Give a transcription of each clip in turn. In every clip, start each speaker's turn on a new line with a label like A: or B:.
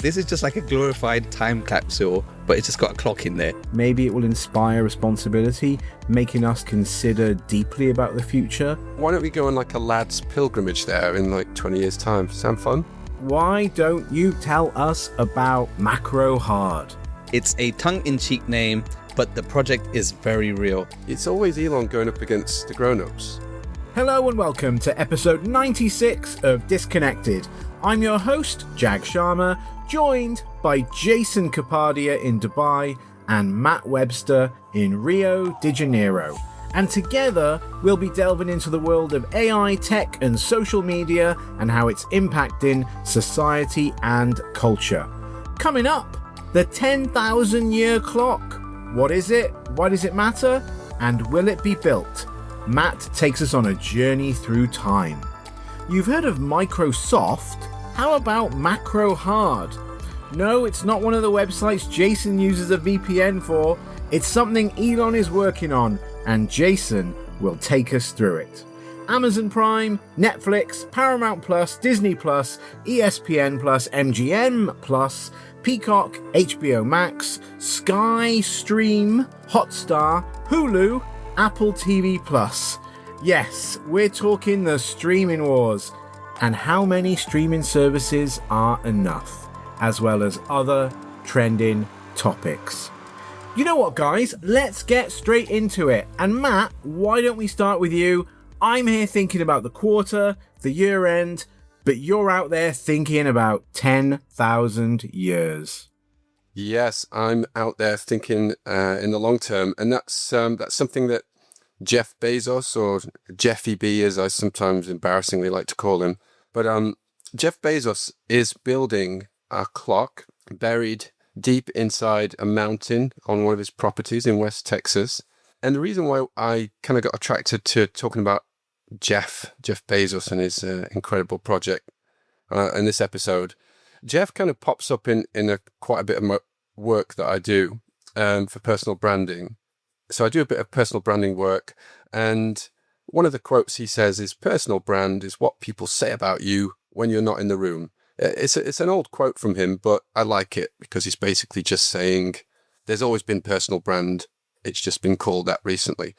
A: This is just like a glorified time capsule, but it's just got a clock in there.
B: Maybe it will inspire responsibility, making us consider deeply about the future.
C: Why don't we go on like a lad's pilgrimage there in like 20 years' time? Sound fun?
B: Why don't you tell us about Macrohard?
A: It's a tongue-in-cheek name, but the project is very real.
C: It's always Elon going up against the grown-ups.
B: Hello and welcome to episode 96 of Disconnected. I'm your host, Jag Sharma, joined by Jason Kapadia in Dubai and Matt Webster in Rio de Janeiro. And together, we'll be delving into the world of AI, tech and social media and how it's impacting society and culture. Coming up, the 10,000-year clock. What is it? Why does it matter? And will it be built? Matt takes us on a journey through time. You've heard of Microsoft? How about Macrohard? No, it's not one of the websites Jason uses a VPN for. It's something Elon is working on, and Jason will take us through it. Amazon Prime, Netflix, Paramount Plus, Disney Plus, ESPN Plus, MGM Plus, Peacock, HBO Max, Sky Stream, Hotstar, Hulu, Apple TV Plus. Yes, we're talking the streaming wars. And how many streaming services are enough, as well as other trending topics. You know what, guys? Let's get straight into it. And Matt, why don't we start with you? I'm here thinking about the quarter, the year end, but you're out there thinking about 10,000 years.
C: Yes, I'm out there thinking in the long term, and that's something that Jeff Bezos, or Jeffy B as I sometimes embarrassingly like to call him, but Jeff Bezos is building a clock buried deep inside a mountain on one of his properties in West Texas. And the reason why I kind of got attracted to talking about Jeff Bezos and his incredible project in this episode, Jeff kind of pops up in quite a bit of my work that I do for personal branding. So I do a bit of personal branding work, and one of the quotes he says is, "Personal brand is what people say about you when you're not in the room." It's an old quote from him, but I like it because he's basically just saying there's always been personal brand. It's just been called that recently.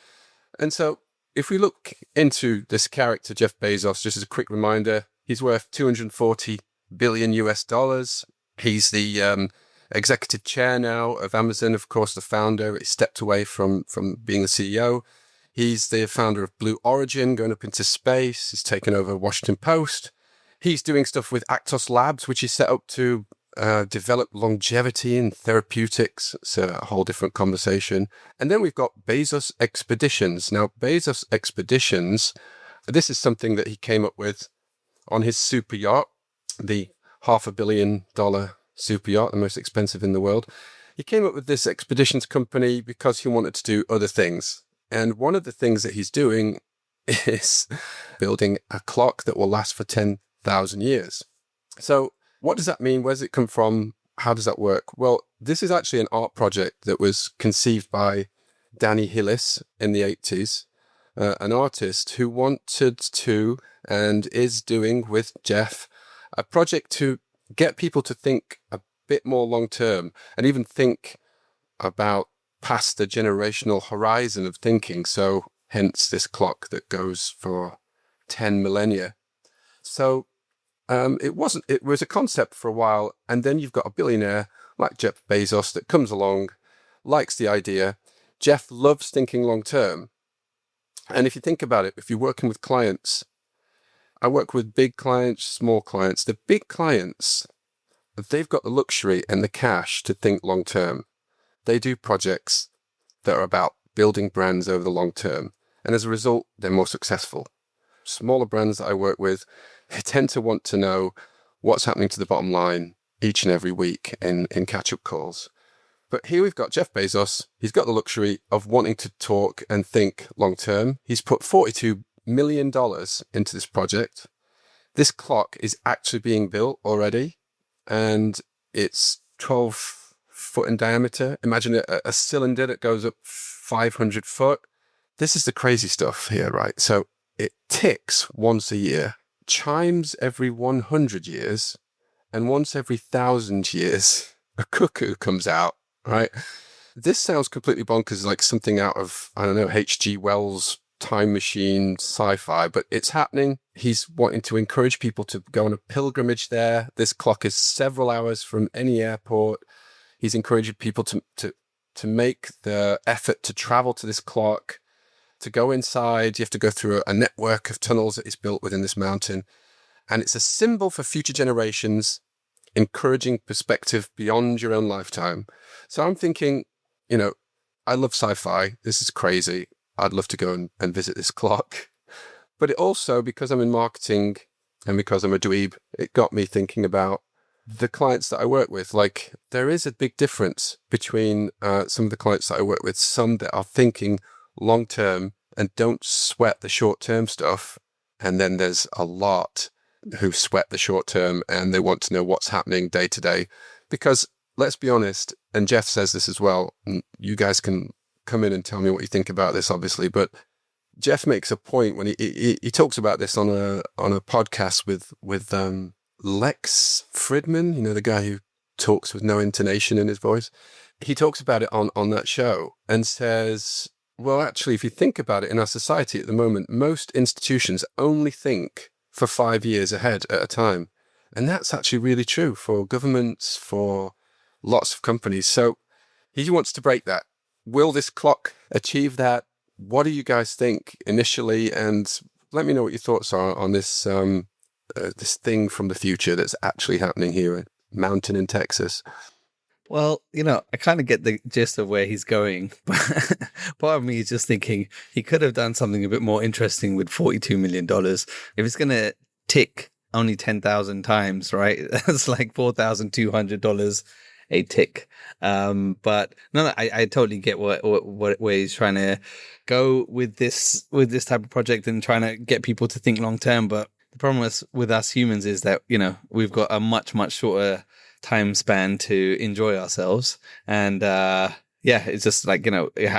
C: And so if we look into this character, Jeff Bezos, just as a quick reminder, he's worth $240 billion US. He's the executive chair now of Amazon, of course, the founder. He stepped away from being the CEO. He's the founder of Blue Origin, going up into space. He's taken over Washington Post. He's doing stuff with Actos Labs, which is set up to develop longevity in therapeutics. It's a whole different conversation. And then we've got Bezos Expeditions. Now, Bezos Expeditions, this is something that he came up with on his super yacht, the $500 million super yacht, the most expensive in the world. He came up with this expeditions company because he wanted to do other things. And one of the things that he's doing is building a clock that will last for 10,000 years. So what does that mean? Where does it come from? How does that work? Well, this is actually an art project that was conceived by Danny Hillis in the 80s, an artist who wanted to and is doing with Jeff a project to get people to think a bit more long term and even think about past the generational horizon of thinking. So hence this clock that goes for 10 millennia. So it was a concept for a while, and then you've got a billionaire like Jeff Bezos that comes along, likes the idea. Jeff loves thinking long term. And if you think about it, if you're working with clients, I work with big clients, small clients. The big clients, they've got the luxury and the cash to think long term. They do projects that are about building brands over the long term. And as a result, they're more successful. Smaller brands that I work with, they tend to want to know what's happening to the bottom line each and every week in catch-up calls. But here we've got Jeff Bezos. He's got the luxury of wanting to talk and think long term. He's put $42 million into this project. This clock is actually being built already, and it's 12 foot in diameter. Imagine a cylinder that goes up 500 foot. This is the crazy stuff here, right? So it ticks once a year, chimes every 100 years, and once every 1,000 years, a cuckoo comes out, right? This sounds completely bonkers, like something out of, I don't know, H.G. Wells' time machine sci-fi, but it's happening. He's wanting to encourage people to go on a pilgrimage there. This clock is several hours from any airport. He's encouraging people to make the effort to travel to this clock. To go inside, you have to go through a network of tunnels that is built within this mountain. And it's a symbol for future generations, encouraging perspective beyond your own lifetime. So I'm thinking, I love sci-fi. This is crazy. I'd love to go and visit this clock. But it also, because I'm in marketing and because I'm a dweeb, it got me thinking about the clients that I work with. Like, there is a big difference between some of the clients that I work with, some that are thinking long-term and don't sweat the short-term stuff. And then there's a lot who sweat the short-term and they want to know what's happening day to day. Because let's be honest, and Jeff says this as well, and you guys can come in and tell me what you think about this, obviously, but Jeff makes a point when he talks about this on a podcast with Lex Fridman, the guy who talks with no intonation in his voice. He talks about it on that show and says, well, actually, if you think about it, in our society at the moment, most institutions only think for 5 years ahead at a time. And that's actually really true for governments, for lots of companies. So he wants to break that. Will this clock achieve that? What do you guys think initially? And let me know what your thoughts are on this this thing from the future that's actually happening here at Mountain in Texas.
A: Well, I kind of get the gist of where he's going, but part of me is just thinking he could have done something a bit more interesting with $42 million. If it's going to tick only 10,000 times, right? That's like $4,200 a tick. But no, I totally get where he's trying to go with this type of project and trying to get people to think long term. But the problem with us humans is that, we've got a much, much shorter time span to enjoy ourselves. And it's just like,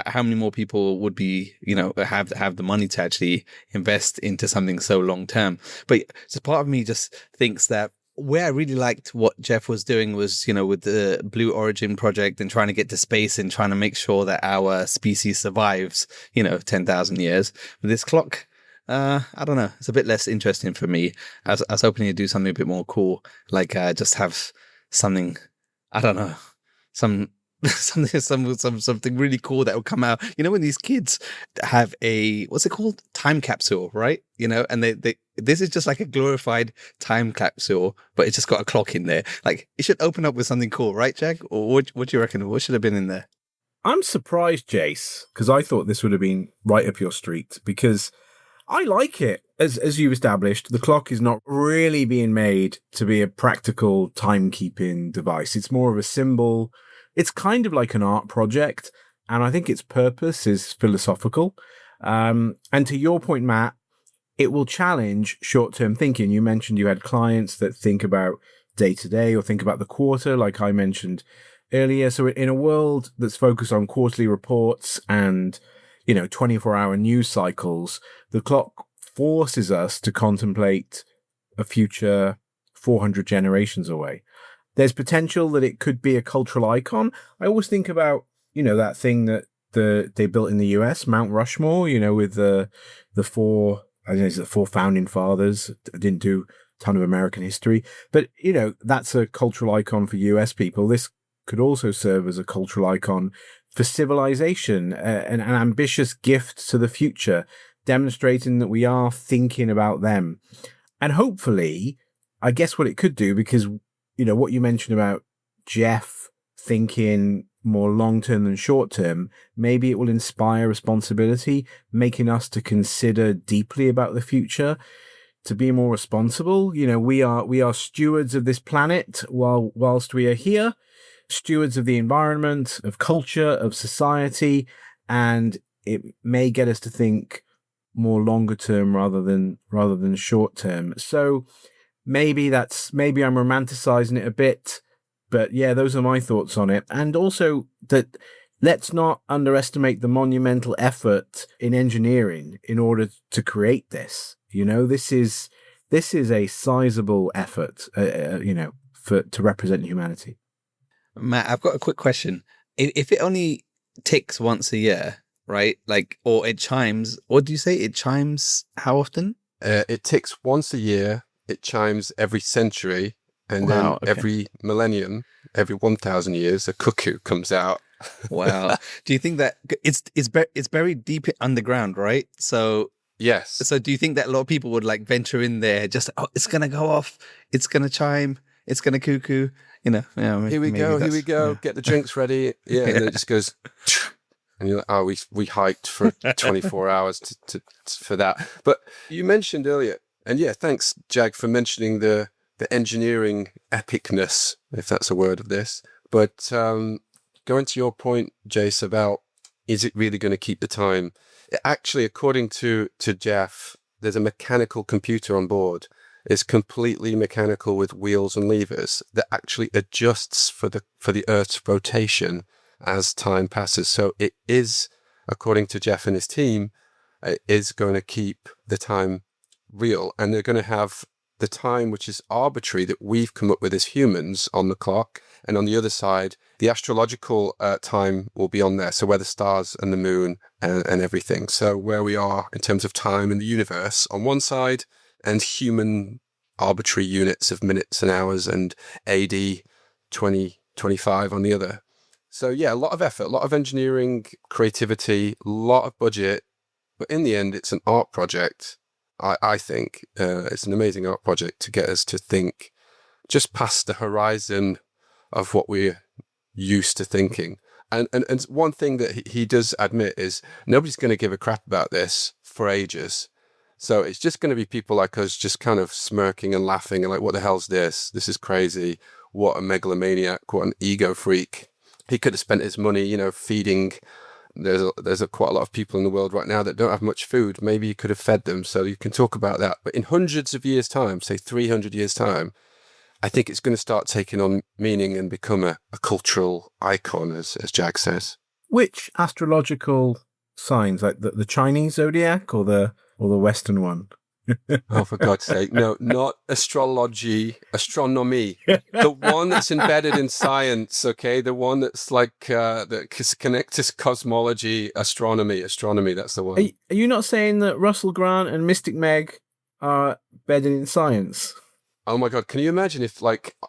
A: how many more people would be, have the money to actually invest into something so long term. But so part of me just thinks that where I really liked what Jeff was doing was, with the Blue Origin project and trying to get to space and trying to make sure that our species survives, 10,000 years. With this clock, I don't know. It's a bit less interesting for me. I was hoping to do something a bit more cool, like just have something, I don't know, something really cool that will come out. When these kids have what's it called? Time capsule, right? And they this is just like a glorified time capsule, but it's just got a clock in there. Like, it should open up with something cool, right, Jag? Or what do you reckon? What should have been in there?
B: I'm surprised, Jace, because I thought this would have been right up your street, because I like it. As you've established, the clock is not really being made to be a practical timekeeping device. It's more of a symbol. It's kind of like an art project, and I think its purpose is philosophical. And to your point, Matt, it will challenge short-term thinking. You mentioned you had clients that think about day-to-day or think about the quarter, like I mentioned earlier. So in a world that's focused on quarterly reports and 24-hour news cycles, the clock forces us to contemplate a future 400 generations away. There's potential that it could be a cultural icon. I always think about, that thing that they built in the US, Mount Rushmore, with the four, I don't know, is it the four founding fathers? I didn't do a ton of American history, but that's a cultural icon for US people. This could also serve as a cultural icon for civilization, an ambitious gift to the future, demonstrating that we are thinking about them. And hopefully, I guess what it could do, because, what you mentioned about Jeff thinking more long-term than short-term, maybe it will inspire responsibility, making us to consider deeply about the future, to be more responsible. We are stewards of this planet whilst we are here, stewards of the environment, of culture, of society, and it may get us to think more longer term rather than short term. So maybe I'm romanticizing it a bit, but yeah, those are my thoughts on it. And also that let's not underestimate the monumental effort in engineering in order to create this. This is a sizable effort, to represent humanity.
A: Matt, I've got a quick question. If it only ticks once a year, right? Like, or it chimes, what do you say? It chimes how often?
C: It ticks once a year. It chimes every century. And
A: Wow,
C: then
A: okay.
C: every millennium, every 1,000 years, a cuckoo comes out.
A: Wow. Do you think that it's buried deep underground, right? So
C: Yes.
A: do you think that a lot of people would like venture in there just, oh, it's going to go off, it's going to chime, it's going to cuckoo, Yeah,
C: Here we go.
A: Yeah.
C: Get the drinks ready. Yeah. And then it just goes, and you're like, oh, we hiked for 24 hours for that. But you mentioned earlier, and yeah, thanks, Jag, for mentioning the engineering epicness, if that's a word of this. But going to your point, Jace, about is it really going to keep the time? Actually, according to Jeff, there's a mechanical computer on board. It's completely mechanical with wheels and levers that actually adjusts for the Earth's rotation as time passes. So it is, according to Jeff and his team, it is going to keep the time real. And they're going to have the time which is arbitrary that we've come up with as humans on the clock. And on the other side, the astrological time will be on there. So where the stars and the moon and everything. So where we are in terms of time in the universe on one side, and human arbitrary units of minutes and hours and AD 2025 on the other. So yeah, a lot of effort, a lot of engineering, creativity, a lot of budget. But in the end, it's an art project. I think it's an amazing art project to get us to think just past the horizon of what we're used to thinking. And one thing that he does admit is nobody's going to give a crap about this for ages. So it's just going to be people like us just kind of smirking and laughing and like, what the hell's this? This is crazy. What a megalomaniac. What an ego freak. He could have spent his money, feeding. There's quite a lot of people in the world right now that don't have much food. Maybe you could have fed them, so you can talk about that. But in hundreds of years' time, say 300 years' time, I think it's going to start taking on meaning and become a cultural icon, as Jag says.
B: Which astrological signs, like the Chinese zodiac or the Western one?
C: Oh, for God's sake. No, not astronomy. The one that's embedded in science, okay? The one that's like, that connects to cosmology, astronomy, that's the one.
B: Are you not saying that Russell Grant and Mystic Meg are embedded in science?
C: Oh my God, can you imagine if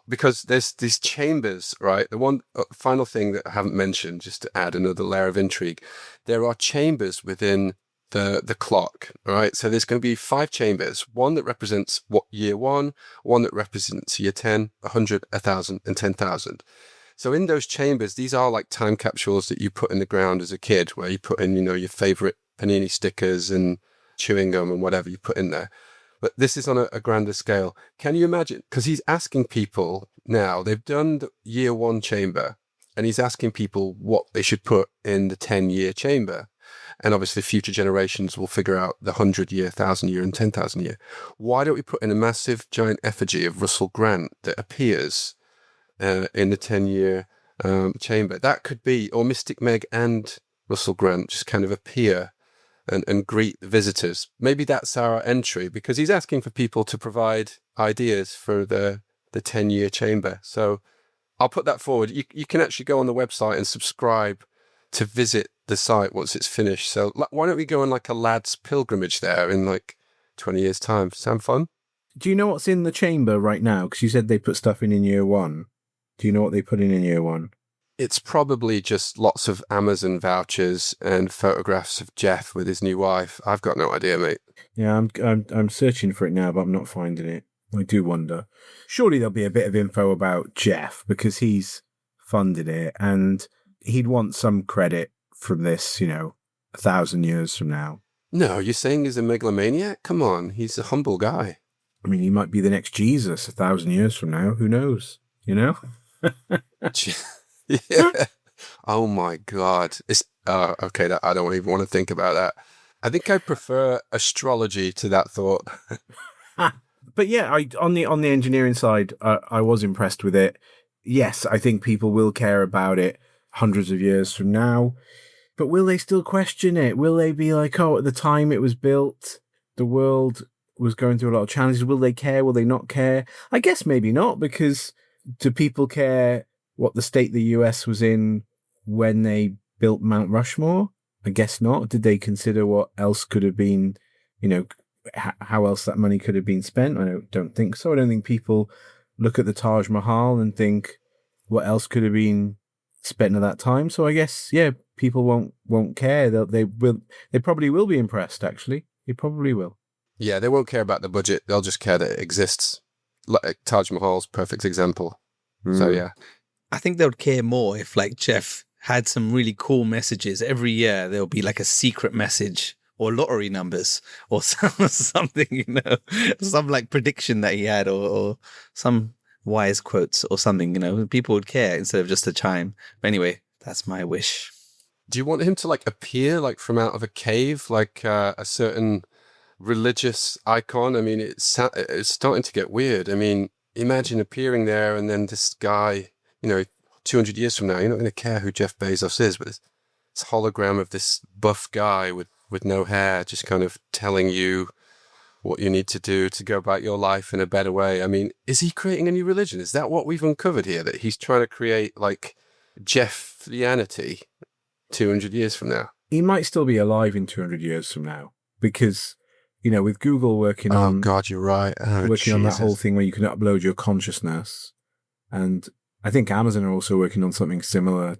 C: because there's these chambers, right? The one final thing that I haven't mentioned, just to add another layer of intrigue, there are chambers within the clock, right? So there's going to be 5 chambers, one that represents year 1, one that represents year 10, 100, 1,000, and 10,000. So in those chambers, these are like time capsules that you put in the ground as a kid, where you put in, your favorite panini stickers and chewing gum and whatever you put in there. But this is on a grander scale. Can you imagine? Because he's asking people now, they've done the year 1 chamber, and he's asking people what they should put in the 10-year chamber. And obviously future generations will figure out the 100-year, 1,000-year, and 10,000-year. Why don't we put in a massive giant effigy of Russell Grant that appears in the 10-year chamber? That could be, or Mystic Meg and Russell Grant just kind of appear and greet the visitors. Maybe that's our entry, because he's asking for people to provide ideas for the 10-year chamber. So I'll put that forward. You can actually go on the website and subscribe to visit the site once it's finished. So why don't we go on like a lad's pilgrimage there in like 20 years' time? Sound fun?
B: Do you know what's in the chamber right now? Because you said they put stuff in year 1. Do you know what they put in year 1?
C: It's probably just lots of Amazon vouchers and photographs of Jeff with his new wife. I've got no idea, mate.
B: Yeah, I'm searching for it now, but I'm not finding it. I do wonder. Surely there'll be a bit of info about Jeff, because he's funded it, and he'd want some credit from this, 1,000 years from now.
C: No, you're saying he's a megalomaniac? Come on, he's a humble guy.
B: I mean, he might be the next Jesus 1,000 years from now. Who knows?
C: Yeah. Oh my God. Okay. I don't even want to think about that. I think I prefer astrology to that thought.
B: But yeah, on the engineering side, I was impressed with it. Yes, I think people will care about it hundreds of years from now. But will they still question it? Will they be like, oh, at the time it was built, the world was going through a lot of challenges. Will they care? Will they not care? I guess maybe not, because do people care what the state the US was in when they built Mount Rushmore? I guess not. Did they consider what else could have been, how else that money could have been spent? I don't think so. I don't think people look at the Taj Mahal and think what else could have been spent at that time. So I guess, yeah, people won't care. They probably will be impressed, actually. They probably will.
C: Yeah, they won't care about the budget. They'll just care that it exists. Like Taj Mahal's perfect example. So, yeah.
A: I think they would care more if, like, Jeff had some really cool messages. Every year there'll be like a secret message or lottery numbers or something, some like prediction that he had or some wise quotes or something, people would care instead of just a chime. But anyway, that's my wish.
C: Do you want him to like appear like from out of a cave, like a certain religious icon? I mean, it's starting to get weird. I mean, imagine appearing there and then this guy, 200 years from now, you're not going to care who Jeff Bezos is, but this hologram of this buff guy with no hair just kind of telling you what you need to do to go about your life in a better way. I mean, is he creating a new religion? Is that what we've uncovered here? That he's trying to create like Jeffianity 200 years from now?
B: He might still be alive in 200 years from now because, with Google working on...
C: Oh, God, you're right.
B: Working on that whole thing where you can upload your consciousness. And I think Amazon are also working on something similar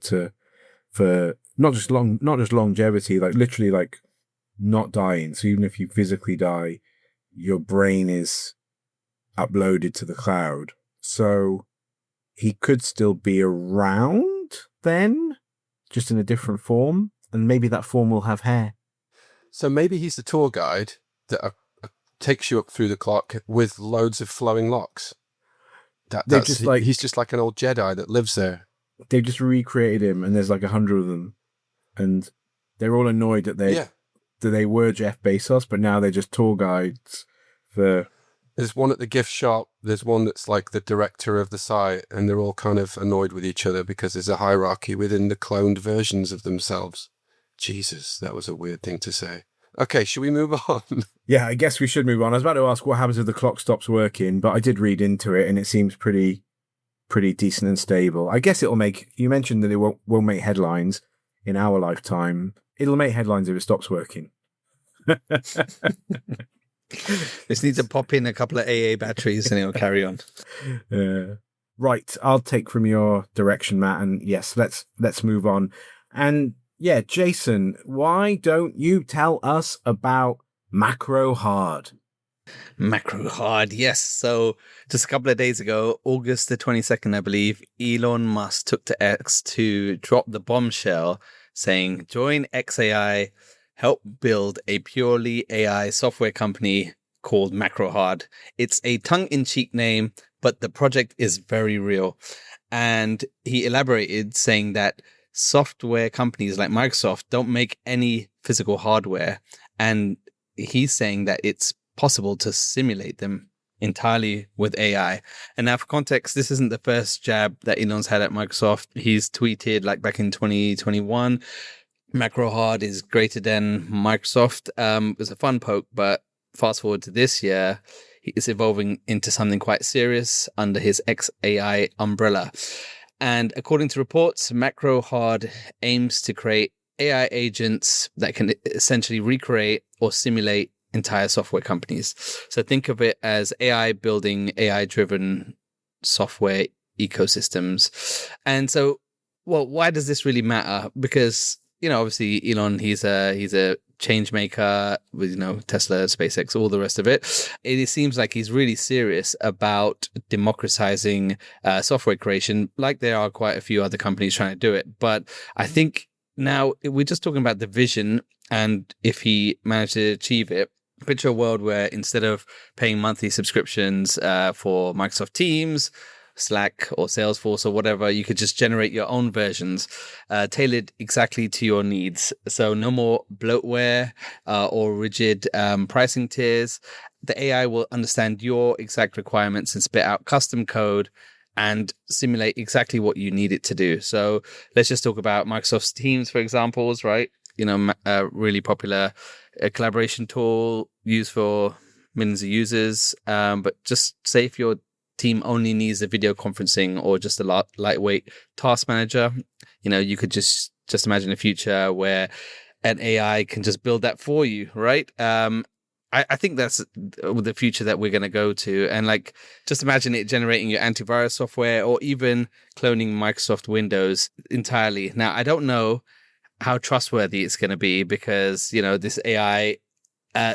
B: for not just longevity, like literally like not dying. So even if you physically die, your brain is uploaded to the cloud. So he could still be around then, just in a different form. And maybe that form will have hair.
C: So maybe he's the tour guide that takes you up through the clock with loads of flowing locks. He's just like an old Jedi that lives there.
B: They've just recreated him, and there's like 100 of them, and they're all annoyed that they were Jeff Bezos, but now they're just tour guides for...
C: There's one at the gift shop, there's one that's like the director of the site, and they're all kind of annoyed with each other because there's a hierarchy within the cloned versions of themselves. Jesus, that was a weird thing to say. Okay, should we move on?
B: Yeah, I guess we should move on. I was about to ask what happens if the clock stops working, but I did read into it, and it seems pretty decent and stable. I guess it'll make... You mentioned that it won't make headlines in our lifetime. It'll make headlines if it stops working.
A: Just need to pop in a couple of AA batteries and it'll carry on.
B: Right, I'll take from your direction, Matt, and yes, let's move on. And yeah, Jason, why don't you tell us about Macrohard?
A: Macrohard, yes. So just a couple of days ago, August the 22nd, I believe, Elon Musk took to X to drop the bombshell saying, join XAI, help build a purely AI software company called Macrohard. It's a tongue-in-cheek name, but the project is very real. And he elaborated saying that software companies like Microsoft don't make any physical hardware. And he's saying that it's possible to simulate them entirely with AI. And now for context, this isn't the first jab that Elon's had at Microsoft. He's tweeted like back in 2021, Macrohard is greater than Microsoft. It was a fun poke, but fast forward to this year, it's evolving into something quite serious under his XAI umbrella. And according to reports, Macrohard aims to create AI agents that can essentially recreate or simulate entire software companies. So think of it as AI building AI-driven software ecosystems. And so, well, why does this really matter? Because, obviously Elon, he's a change maker with, Tesla, SpaceX, all the rest of it. It seems like he's really serious about democratizing software creation, like there are quite a few other companies trying to do it. But I think now we're just talking about the vision, and if he managed to achieve it, picture a world where instead of paying monthly subscriptions for Microsoft Teams, Slack or Salesforce or whatever, you could just generate your own versions tailored exactly to your needs. So no more bloatware or rigid pricing tiers. The AI will understand your exact requirements and spit out custom code and simulate exactly what you need it to do. So let's just talk about Microsoft Teams, for examples, right? A really popular collaboration tool used for millions of users. But just say if you're team only needs a video conferencing or just a lightweight task manager, you could just imagine a future where an AI can just build that for you, right? I think that's the future that we're going to go to. And like, just imagine it generating your antivirus software or even cloning Microsoft Windows entirely. Now, I don't know how trustworthy it's going to be because, this AI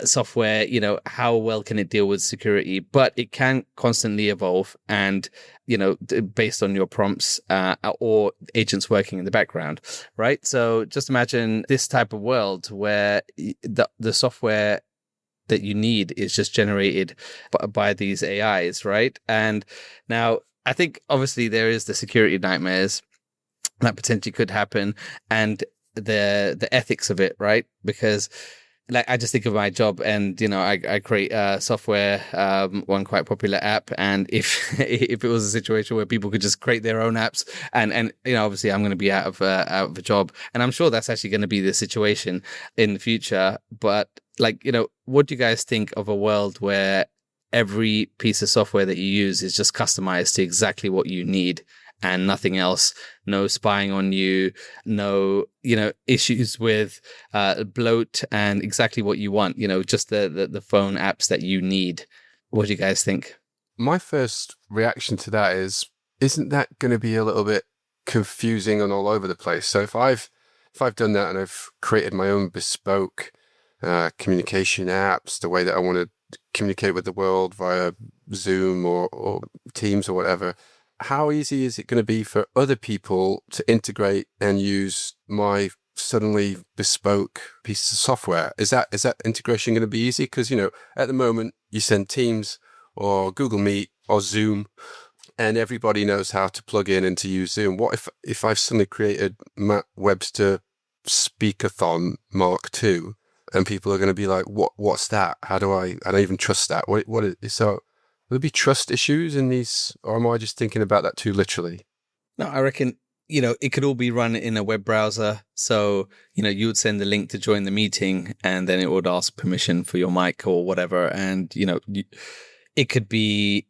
A: software, how well can it deal with security? But it can constantly evolve and, based on your prompts or agents working in the background, right? So just imagine this type of world where the software that you need is just generated by these AIs, right? And now I think obviously there is the security nightmares that potentially could happen and the ethics of it, right? Because like I just think of my job and, I create software, one quite popular app. And if it was a situation where people could just create their own apps and obviously I'm going to be out of a job. And I'm sure that's actually going to be the situation in the future. But like, what do you guys think of a world where every piece of software that you use is just customized to exactly what you need and nothing else? No spying on you, no, issues with bloat and exactly what you want, just the phone apps that you need. What do you guys think?
C: My first reaction to that is, isn't that going to be a little bit confusing and all over the place? So if I've done that and I've created my own bespoke communication apps, the way that I want to communicate with the world via Zoom or Teams or whatever, how easy is it going to be for other people to integrate and use my suddenly bespoke piece of software? Is that integration going to be easy? Because, at the moment you send Teams or Google Meet or Zoom and everybody knows how to plug in and to use Zoom. What if I've suddenly created Matt Webster Speakathon Mark II and people are going to be like, what's that? I don't even trust that. What is so? Will there be trust issues in these, or am I just thinking about that too literally?
A: No, I reckon, it could all be run in a web browser. So, you would send the link to join the meeting and then it would ask permission for your mic or whatever. And, it could be,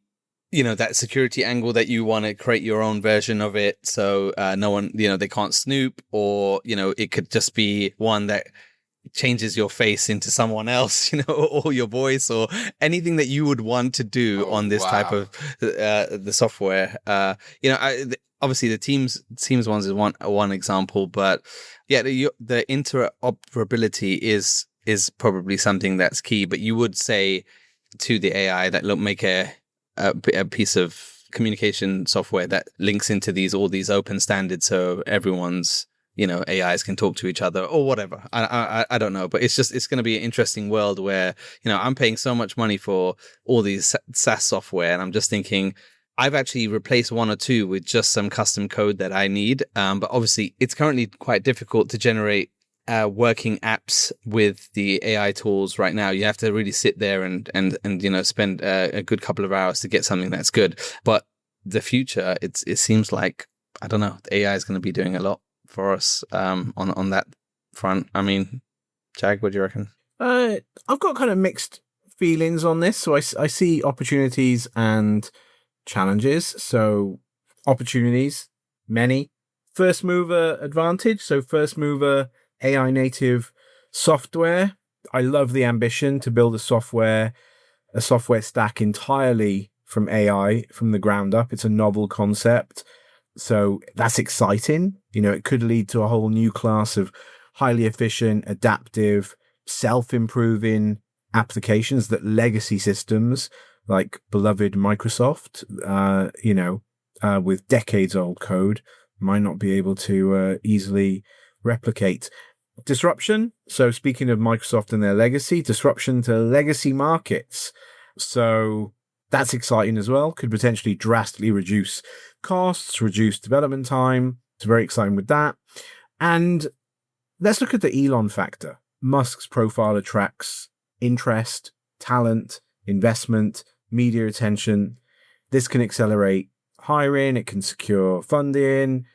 A: that security angle that you want to create your own version of it. So no one, they can't snoop, or, it could just be one that changes your face into someone else, or your voice or anything that you would want to do on this type of the software. Obviously the Teams ones is one example, but yeah, the interoperability is probably something that's key. But you would say to the AI that look, make a piece of communication software that links into all these open standards, so everyone's AIs can talk to each other or whatever. I don't know, but it's going to be an interesting world where, I'm paying so much money for all these SaaS software. And I'm just thinking I've actually replaced one or two with just some custom code that I need. But obviously it's currently quite difficult to generate working apps with the AI tools right now. You have to really sit there and spend a good couple of hours to get something that's good. But the future, it seems like, I don't know, the AI is going to be doing a lot for us on that front. I mean, Jag, what do you reckon?
B: I've got kind of mixed feelings on this. So I see opportunities and challenges. So opportunities, many. First mover advantage. So first mover AI native software. I love the ambition to build a software stack entirely from AI from the ground up. It's a novel concept. So that's exciting. It could lead to a whole new class of highly efficient, adaptive, self-improving applications that legacy systems like beloved Microsoft, with decades old code might not be able to easily replicate. Disruption. So speaking of Microsoft and their legacy, disruption to legacy markets. So that's exciting as well. Could potentially drastically reduce costs, reduce development time. It's very exciting with that. And let's look at the Elon factor. Musk's profile attracts interest, talent, investment, media attention. This can accelerate hiring. It can secure funding.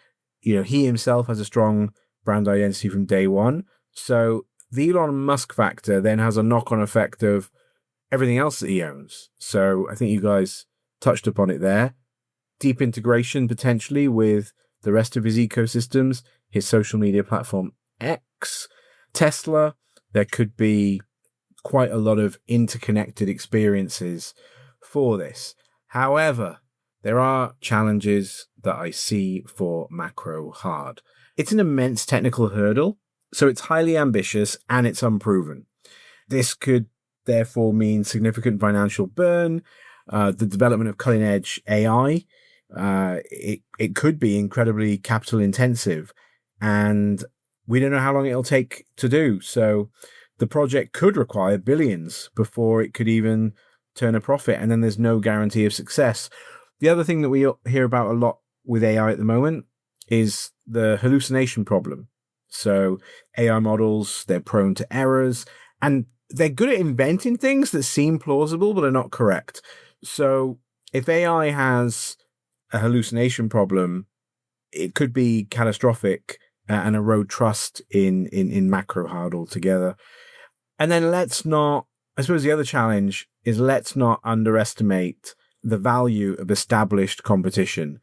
B: He himself has a strong brand identity from day one. So the Elon Musk factor then has a knock-on effect of everything else that he owns. So I think you guys touched upon it there. Deep integration potentially with the rest of his ecosystems, his social media platform X, Tesla. There could be quite a lot of interconnected experiences for this. However, there are challenges that I see for Macrohard. It's an immense technical hurdle, so it's highly ambitious and it's unproven. This could therefore mean significant financial burn, the development of cutting-edge AI. It could be incredibly capital intensive, and we don't know how long it'll take to do. So the project could require billions before it could even turn a profit, and then there's no guarantee of success. The other thing that we hear about a lot with AI at the moment is the hallucination problem. So AI models, they're prone to errors, and they're good at inventing things that seem plausible but are not correct. So if AI has a hallucination problem, it could be catastrophic and erode trust in Macrohard altogether. And then I suppose the other challenge is let's not underestimate the value of established competition,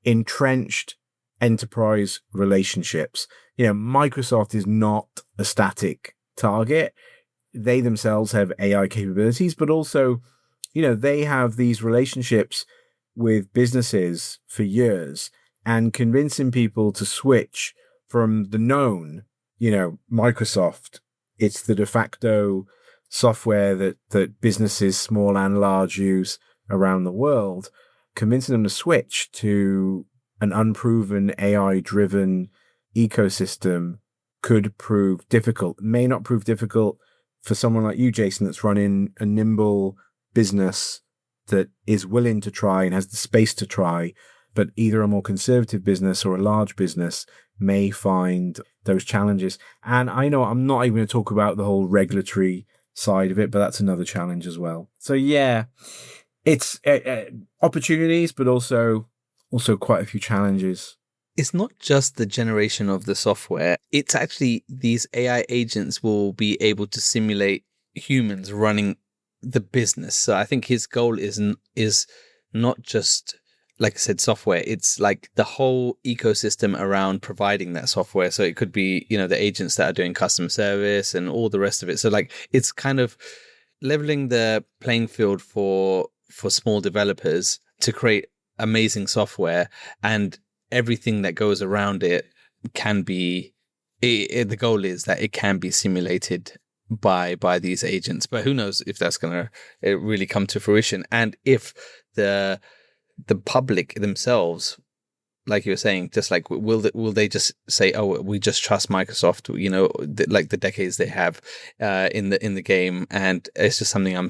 B: entrenched enterprise relationships. Microsoft is not a static target. They themselves have AI capabilities, but also, they have these relationships with businesses for years, and convincing people to switch from the known, Microsoft, it's the de facto software that businesses, small and large, use around the world, convincing them to switch to an unproven AI-driven ecosystem could prove difficult. It may not prove difficult for someone like you, Jason, that's running a nimble business that is willing to try and has the space to try, but either a more conservative business or a large business may find those challenges. And I know I'm not even going to talk about the whole regulatory side of it, but that's another challenge as well. So yeah, it's opportunities, but also quite a few challenges.
A: It's not just the generation of the software. It's actually these AI agents will be able to simulate humans running the business. So I think his goal is not just, like I said, software. It's like the whole ecosystem around providing that software. So it could be, the agents that are doing customer service and all the rest of it. So like it's kind of leveling the playing field for small developers to create amazing software, and everything that goes around it can be, the goal is that it can be simulated by these agents. But who knows if that's going to really come to fruition, and if the public themselves, like you were saying, just like will they just say, oh, we just trust Microsoft, like the decades they have in the game, and it's just something I'm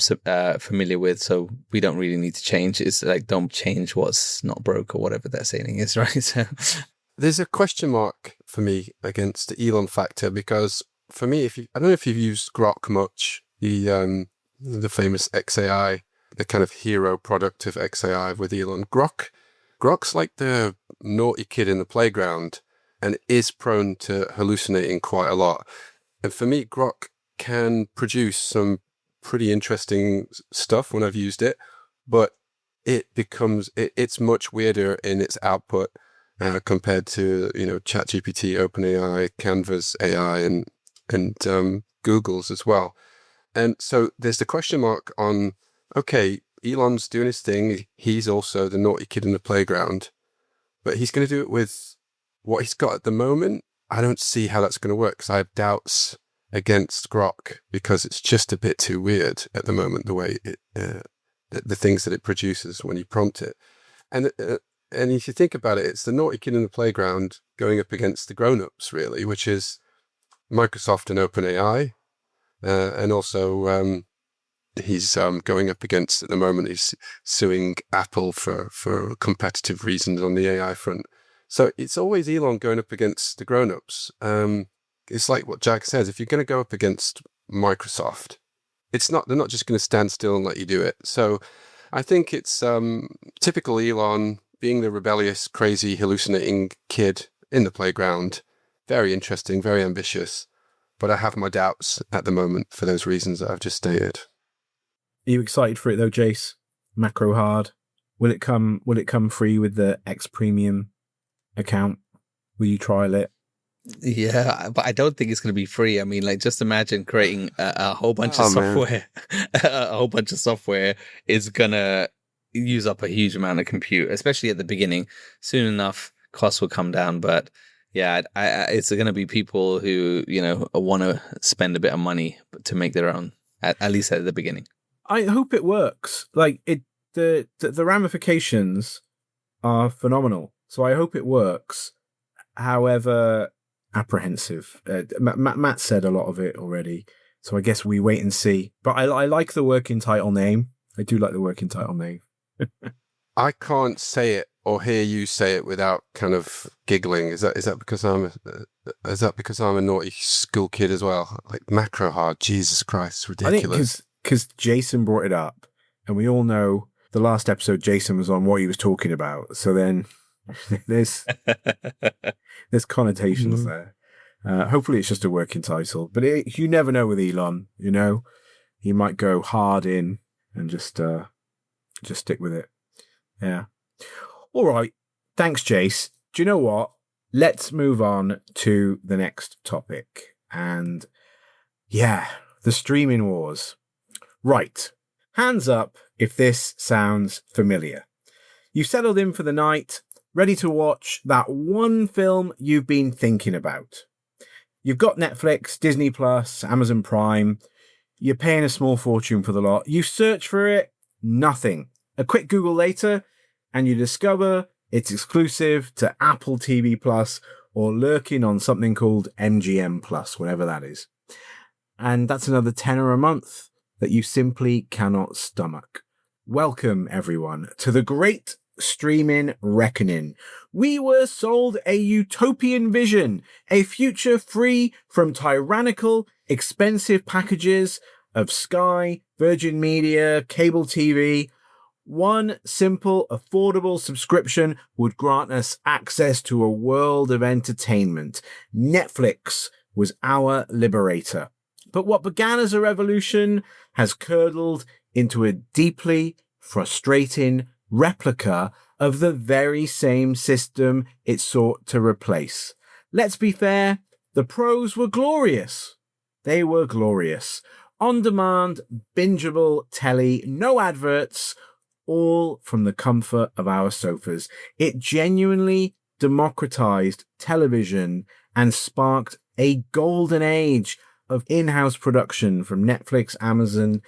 A: familiar with, so we don't really need to change. It's like, don't change what's not broke, or whatever that saying is, right? So
C: there's a question mark for me against the Elon factor, because for me, I don't know if you've used Grok much, the famous XAI, the kind of hero product of XAI with Elon. Grok's like the naughty kid in the playground and is prone to hallucinating quite a lot. And for me, Grok can produce some pretty interesting stuff when I've used it, but it's much weirder in its output compared to, ChatGPT, OpenAI, Canva's AI, and Google's as well. And so there's the question mark on, okay, Elon's doing his thing. He's also the naughty kid in the playground, but he's going to do it with what he's got at the moment. I don't see how that's going to work, because I have doubts against Grok, because it's just a bit too weird at the moment, the way the things that it produces when you prompt it. And if you think about it, it's the naughty kid in the playground going up against the grown-ups, really, which is Microsoft and OpenAI, and also he's going up against, at the moment, he's suing Apple for competitive reasons on the AI front. So it's always Elon going up against the grown-ups. It's like what Jag says, if you're going to go up against Microsoft, they're not just going to stand still and let you do it. So I think it's typical Elon being the rebellious, crazy, hallucinating kid in the playground. Very interesting, very ambitious. But I have my doubts at the moment for those reasons that I've just stated.
B: Are you excited for it though, Jace? Macrohard? Will it come free with the X Premium account? Will you trial it?
A: Yeah, but I don't think it's going to be free. I mean, like, just imagine creating a whole bunch of software. A whole bunch of software is going to use up a huge amount of compute, especially at the beginning. Soon enough, costs will come down. But yeah, it's going to be people who, want to spend a bit of money to make their own, at least at the beginning.
B: I hope it works. Like, the ramifications are phenomenal. So I hope it works. However, apprehensive. Matt said a lot of it already, so I guess we wait and see. But I like the working title name. I do like the working title name.
C: I can't say it or hear you say it without kind of giggling. Is that because I'm a naughty school kid as well? Like Macrohard, Jesus Christ, ridiculous.
B: I think because Jason brought it up, and we all know the last episode Jason was on what he was talking about. So then there's connotations there. Hopefully it's just a working title, but you never know with Elon. He might go hard in and just stick with it. Yeah. All right. Thanks, Jace. Do you know what? Let's move on to the next topic. And yeah, the streaming wars. Right. Hands up if this sounds familiar. You've settled in for the night, ready to watch that one film you've been thinking about. You've got Netflix, Disney Plus, Amazon Prime. You're paying a small fortune for the lot. You search for it, nothing. A quick Google later, and you discover it's exclusive to Apple TV Plus or lurking on something called MGM Plus, whatever that is. And that's another tenner a month that you simply cannot stomach. Welcome, everyone, to the great streaming reckoning. We were sold a utopian vision, a future free from tyrannical, expensive packages of Sky, Virgin Media, cable TV. One simple, affordable subscription would grant us access to a world of entertainment. Netflix was our liberator. But what began as a revolution has curdled into a deeply frustrating replica of the very same system it sought to replace. Let's be fair, the pros were glorious. They were glorious. On-demand, bingeable telly, no adverts, all from the comfort of our sofas. It genuinely democratized television and sparked a golden age of in-house production from Netflix, Amazon,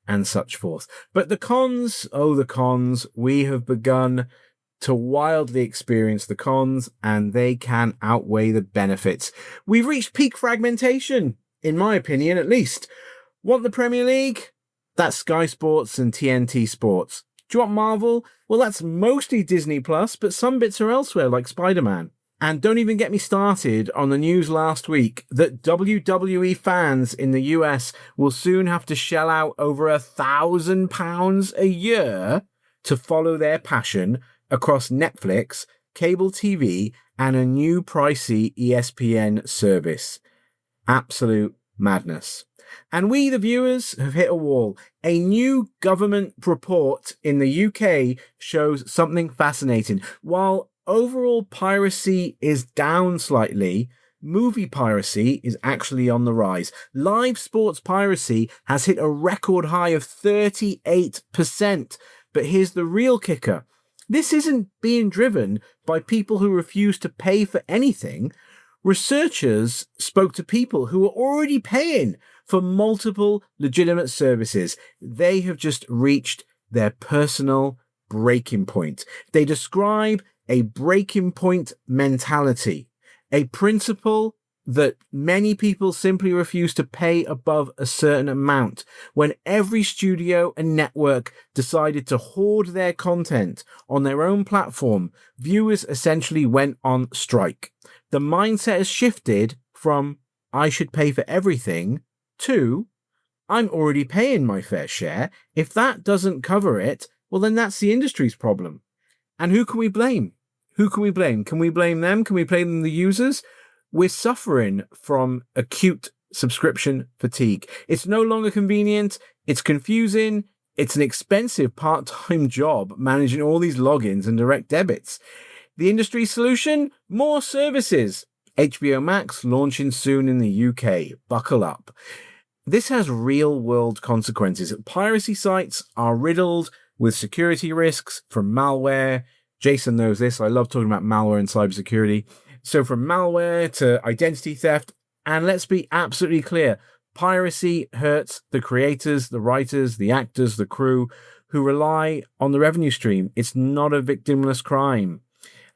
B: and such forth. But the cons, oh, the cons, we have begun to wildly experience the cons, and they can outweigh the benefits. We've reached peak fragmentation, in my opinion, at least. Want the Premier League? That's Sky Sports and TNT Sports. Do you want Marvel? Well, that's mostly Disney Plus, but some bits are elsewhere, like Spider-Man. And don't even get me started on the news last week that WWE fans in the US will soon have to shell out over £1,000 a year to follow their passion across Netflix, cable TV, and a new pricey ESPN service. Absolute madness. And we, the viewers, have hit a wall. A new government report in the UK shows something fascinating. While overall piracy is down slightly, movie piracy is actually on the rise. Live sports piracy has hit a record high of 38%. But here's the real kicker. This isn't being driven by people who refuse to pay for anything. Researchers spoke to people who were already paying for multiple legitimate services. They have just reached their personal breaking point. They describe a breaking point mentality, a principle that many people simply refuse to pay above a certain amount. When every studio and network decided to hoard their content on their own platform, viewers essentially went on strike. The mindset has shifted from I should pay for everything to I'm already paying my fair share. If that doesn't cover it, well, then that's the industry's problem. And who can we blame? Who can we blame? Can we blame them? Can we blame the users? We're suffering from acute subscription fatigue. It's no longer convenient. It's confusing. it's an expensive part-time job managing all these logins and direct debits. The industry solution? More services. HBO Max launching soon in the UK. Buckle up. This has real-world consequences. Piracy sites are riddled with security risks from malware. Jason knows this. I love talking about malware and cybersecurity. So from malware to identity theft, and let's be absolutely clear, piracy hurts the creators, the writers, the actors, the crew who rely on the revenue stream. It's not a victimless crime.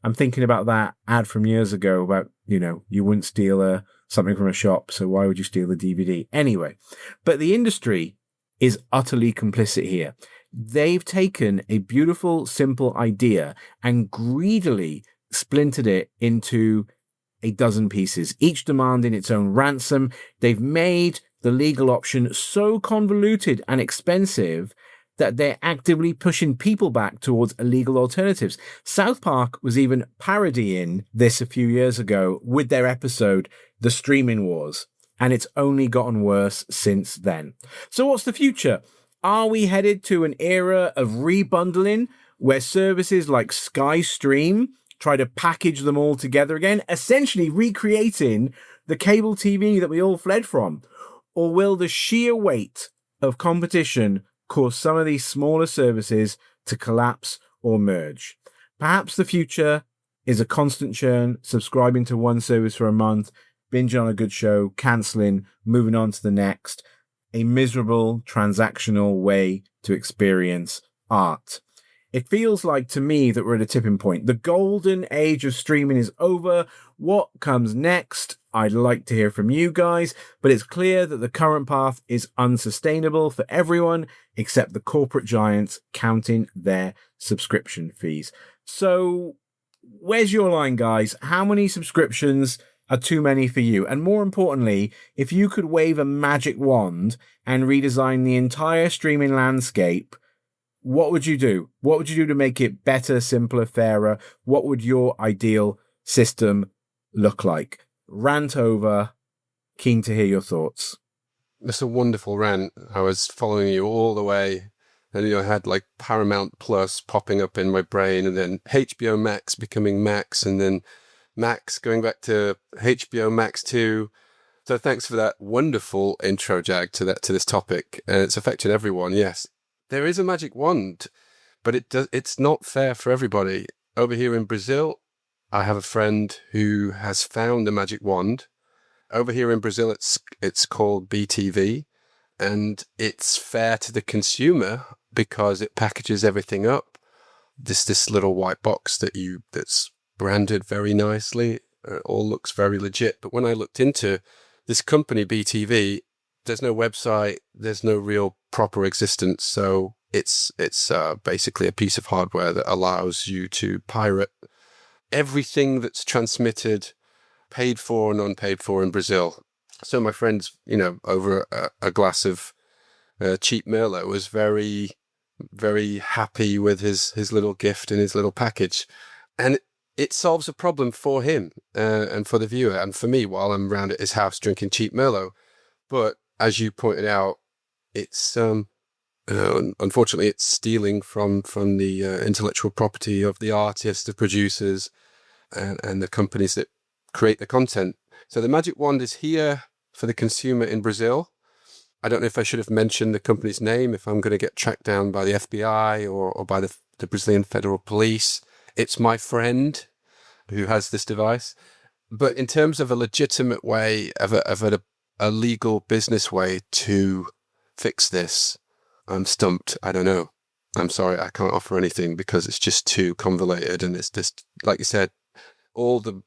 B: I'm thinking about that ad from years ago about, you wouldn't steal something from a shop, so why would you steal a DVD? Anyway, but the industry is utterly complicit here. They've taken a beautiful, simple idea and greedily splintered it into a dozen pieces, each demanding its own ransom. They've made the legal option so convoluted and expensive that they're actively pushing people back towards illegal alternatives. South Park was even parodying this a few years ago with their episode, The Streaming Wars, and it's only gotten worse since then. So what's the future? Are we headed to an era of rebundling where services like Sky Stream try to package them all together again, essentially recreating the cable TV that we all fled from? Or will the sheer weight of competition cause some of these smaller services to collapse or merge? Perhaps the future is a constant churn, subscribing to one service for a month, binging on a good show, cancelling, moving on to the next. A miserable transactional way to experience art. It feels like to me that we're at a tipping point. The golden age of streaming is over. What comes next? I'd like to hear from you guys, but it's clear that the current path is unsustainable for everyone except the corporate giants counting their subscription fees. So where's your line, guys? How many subscriptions are too many for you? And more importantly, if you could wave a magic wand and redesign the entire streaming landscape, what would you do? What would you do to make it better, simpler, fairer? What would your ideal system look like? Rant over. Keen to hear your thoughts.
C: That's a wonderful rant. I was following you all the way, and I had like Paramount Plus popping up in my brain, and then HBO Max becoming Max, and then Max going back to HBO Max 2. So thanks for that wonderful intro, Jag, to this topic. And it's affected everyone. Yes, there is a magic wand, but it's not fair for everybody. Over here in Brazil, I have a friend who has found a magic wand. Over here in Brazil, it's called BTV, and it's fair to the consumer because it packages everything up. This little white box that's branded very nicely. It all looks very legit. But when I looked into this company, BTV, there's no website, there's no real proper existence. So it's basically a piece of hardware that allows you to pirate everything that's transmitted, paid for and unpaid for in Brazil. So my friend's, over a glass of cheap Merlot was very, very happy with his little gift and his little package. And it solves a problem for him and for the viewer and for me while I'm around at his house drinking cheap Merlot. But as you pointed out, it's unfortunately it's stealing from the intellectual property of the artists, the producers, and the companies that create the content. So the magic wand is here for the consumer in Brazil. I don't know if I should have mentioned the company's name if I'm going to get tracked down by the FBI or by the Brazilian Federal Police. It's my friend who has this device. But in terms of a legitimate way, of a legal business way to fix this, I'm stumped. I don't know. I'm sorry, I can't offer anything because it's just too convoluted, and it's just, like you said, all the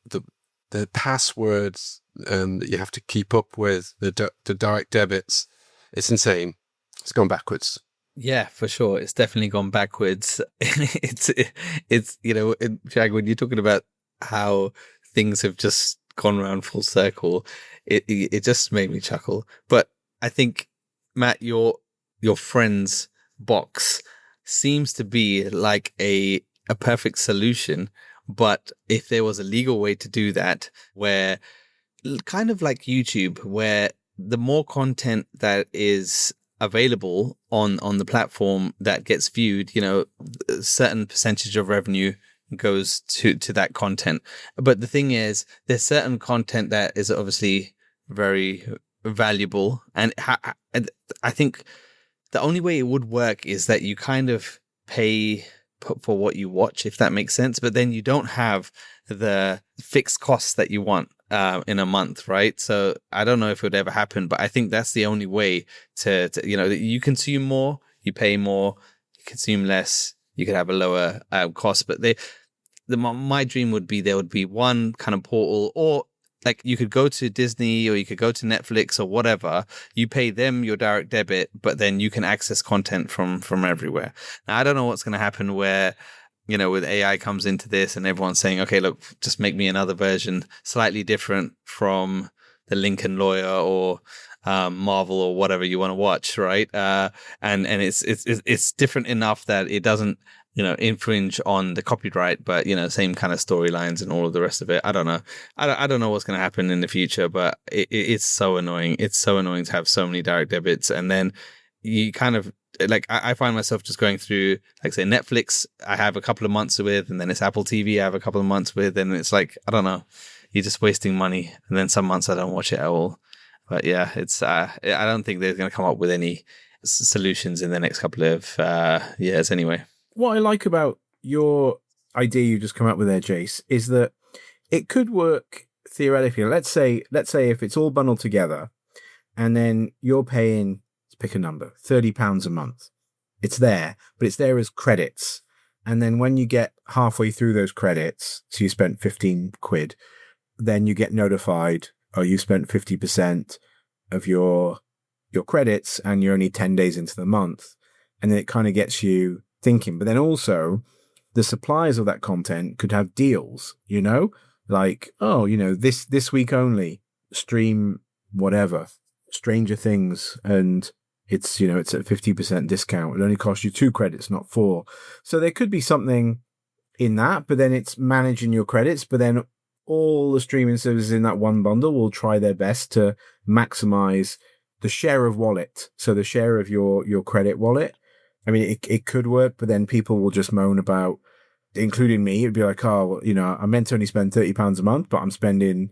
C: passwords that you have to keep up with, the direct debits. It's insane. It's gone backwards.
A: Yeah, for sure. It's definitely gone backwards. it's Jag, when you're talking about how things have just gone around full circle, it just made me chuckle. But I think, Matt, your friend's box seems to be like a perfect solution. But if there was a legal way to do that, where kind of like YouTube, where the more content that is available on the platform that gets viewed, you know, a certain percentage of revenue goes to that content. But the thing is, there's certain content that is obviously very valuable, and I think the only way it would work is that you kind of pay for what you watch, if that makes sense, but then you don't have the fixed costs that you want in a month, right? So I don't know if it would ever happen, but I think that's the only way to you know, you consume more, you pay more, you consume less, you could have a lower cost. But my dream would be there would be one kind of portal, or like you could go to Disney or you could go to Netflix or whatever, you pay them your direct debit, but then you can access content from everywhere. Now, I don't know what's going to happen where, you know, with AI comes into this and everyone's saying, okay, look, just make me another version slightly different from the Lincoln Lawyer or Marvel or whatever you want to watch, right? And it's different enough that it doesn't, you know, infringe on the copyright, but, you know, same kind of storylines and all of the rest of it. I don't know. I don't know what's going to happen in the future, but it's so annoying. It's so annoying to have so many direct debits. And then you kind of, like, I find myself just going through, like, say, Netflix, I have a couple of months with, and then it's Apple TV, I have a couple of months with, and it's like, I don't know, you're just wasting money. And then some months I don't watch it at all. But yeah, it's, I don't think they're going to come up with any solutions in the next couple of years anyway.
B: What I like about your idea you just come up with there, Jace, is that it could work theoretically. Let's say if it's all bundled together, and then you're paying, let's pick a number, £30 a month. It's there, but it's there as credits. And then when you get halfway through those credits, so you spent 15 quid, then you get notified, oh, you spent 50% of your credits and you're only 10 days into the month. And then it kind of gets you thinking. But then also the suppliers of that content could have deals, you know, like, oh, you know, this week only stream whatever, Stranger Things, and it's, you know, it's at 50% discount. It only costs you 2 credits, not 4. So there could be something in that, but then it's managing your credits. But then all the streaming services in that one bundle will try their best to maximize the share of wallet. So the share of your credit wallet. I mean, it could work, but then people will just moan about, including me. It'd be like, oh, well, you know, I meant to only spend £30 a month, but I'm spending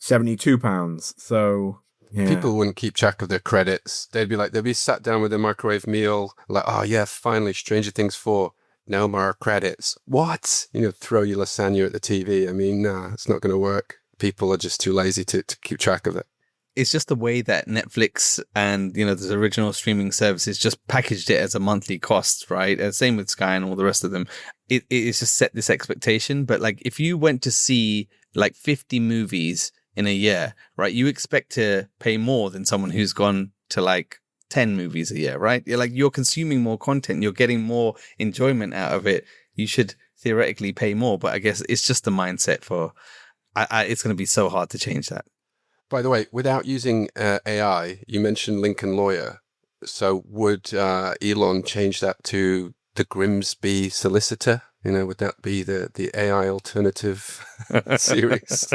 B: £72. So yeah.
C: People wouldn't keep track of their credits. They'd be sat down with a microwave meal, like, oh yeah, finally, Stranger Things 4. No more credits. What? You know, throw your lasagna at the TV. I mean, nah, it's not going to work. People are just too lazy to keep track of it.
A: It's just the way that Netflix and, you know, the original streaming services just packaged it as a monthly cost, right? And same with Sky and all the rest of them. It's just set this expectation. But like, if you went to see like 50 movies in a year, right, you expect to pay more than someone who's gone to like 10 movies a year, right? You're consuming more content, you're getting more enjoyment out of it. You should theoretically pay more, but I guess it's just the mindset for, it's going to be so hard to change that.
C: By the way, without using AI, you mentioned Lincoln Lawyer. So would Elon change that to the Grimsby Solicitor? You know, would that be the AI alternative series?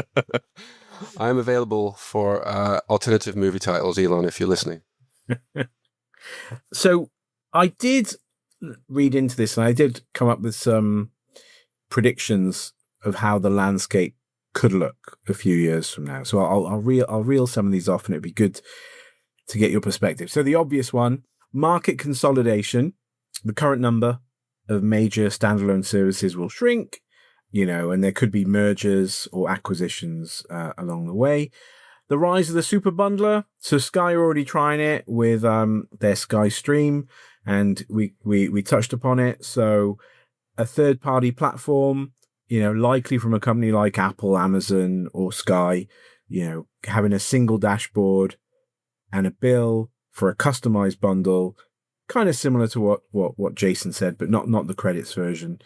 C: I'm available for alternative movie titles, Elon, if you're listening.
B: So I did read into this, and I did come up with some predictions of how the landscape could look a few years from now. So I'll reel some of these off, and it'd be good to get your perspective. So the obvious one, market consolidation. The current number of major standalone services will shrink, you know, and there could be mergers or acquisitions along the way. The rise of the super bundler. So Sky are already trying it with their Sky Stream, and we touched upon it. So a third-party platform, you know, likely from a company like Apple, Amazon, or Sky, you know, having a single dashboard and a bill for a customized bundle, kind of similar to what Jason said, but not the credits version.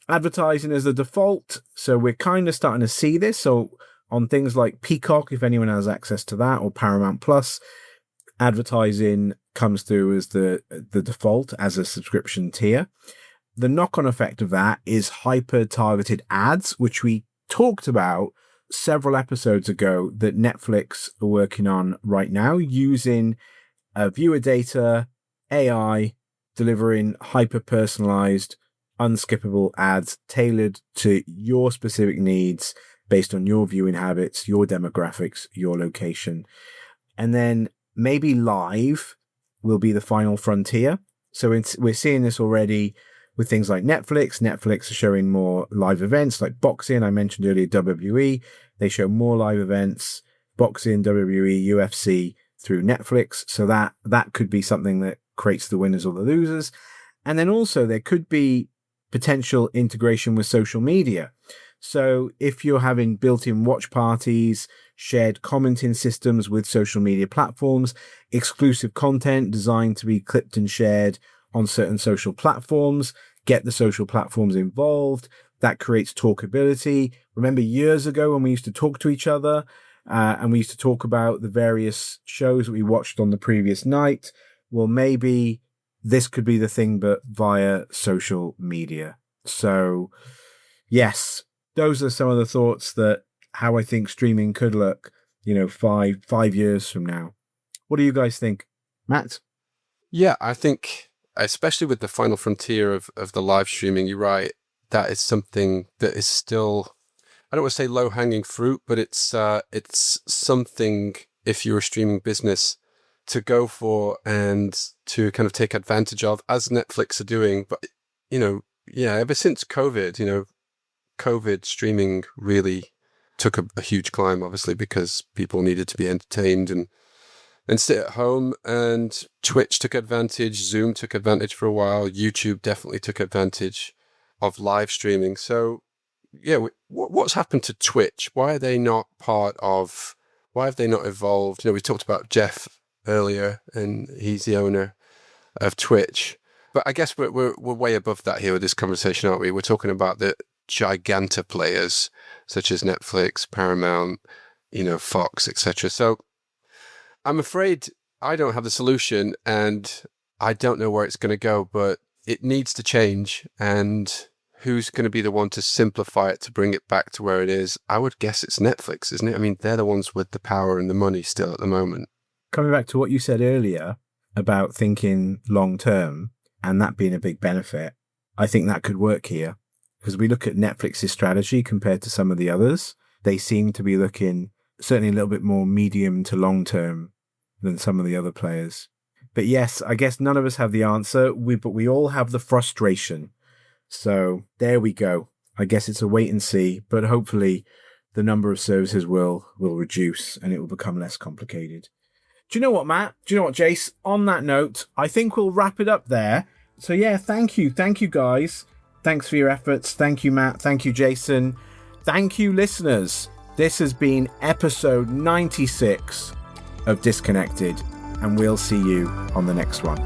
B: Advertising as the default. So we're kind of starting to see this. So on things like Peacock, if anyone has access to that, or Paramount Plus, advertising comes through as the default as a subscription tier. The knock-on effect of that is hyper-targeted ads, which we talked about several episodes ago that Netflix are working on right now, using viewer data, AI, delivering hyper-personalized, unskippable ads tailored to your specific needs based on your viewing habits, your demographics, your location. And then maybe live will be the final frontier. So we're seeing this already with things like Netflix. Netflix are showing more live events like boxing. I mentioned earlier WWE. They show more live events, boxing, WWE, UFC through Netflix. So that could be something that creates the winners or the losers. And then also there could be potential integration with social media. So if you're having built-in watch parties, shared commenting systems with social media platforms, exclusive content designed to be clipped and shared on certain social platforms, get the social platforms involved. That creates talkability. Remember years ago when we used to talk to each other and we used to talk about the various shows that we watched on the previous night? Well, maybe this could be the thing, but via social media. So yes, those are some of the thoughts that how I think streaming could look, 5 years from now. What do you guys think? Matt?
C: Yeah, I think, especially with the final frontier of the live streaming, you're right. That is something that is still, I don't want to say low-hanging fruit, but it's something, if you're a streaming business, to go for and to kind of take advantage of, as Netflix are doing. But, ever since COVID, COVID streaming really took a huge climb, obviously, because people needed to be entertained and sit at home. And Twitch took advantage, Zoom took advantage for a while, YouTube definitely took advantage of live streaming. So, yeah, what's happened to Twitch? Why have they not evolved? We talked about Jeff earlier, and he's the owner of Twitch. But I guess we're way above that here with this conversation, aren't we? We're talking about the giganta players such as Netflix, Paramount, Fox, etc. So I'm afraid I don't have the solution, and I don't know where it's going to go, but it needs to change. And who's going to be the one to simplify it, to bring it back to where it is? I would guess it's Netflix, isn't it? I mean, they're the ones with the power and the money still at the moment.
B: Coming back to what you said earlier about thinking long term and that being a big benefit, I think that could work here. Because we look at Netflix's strategy compared to some of the others, they seem to be looking certainly a little bit more medium to long term than some of the other players. But yes, I guess none of us have the answer, but we all have the frustration. So there we go. I guess it's a wait and see, but hopefully the number of services will reduce and it will become less complicated. Do you know what, Matt? Do you know what, Jace? On that note, I think we'll wrap it up there. So yeah, thank you. Thank you, guys. Thanks for your efforts. Thank you, Matt. Thank you, Jason. Thank you, listeners. This has been episode 96 of Disconnected, and we'll see you on the next one.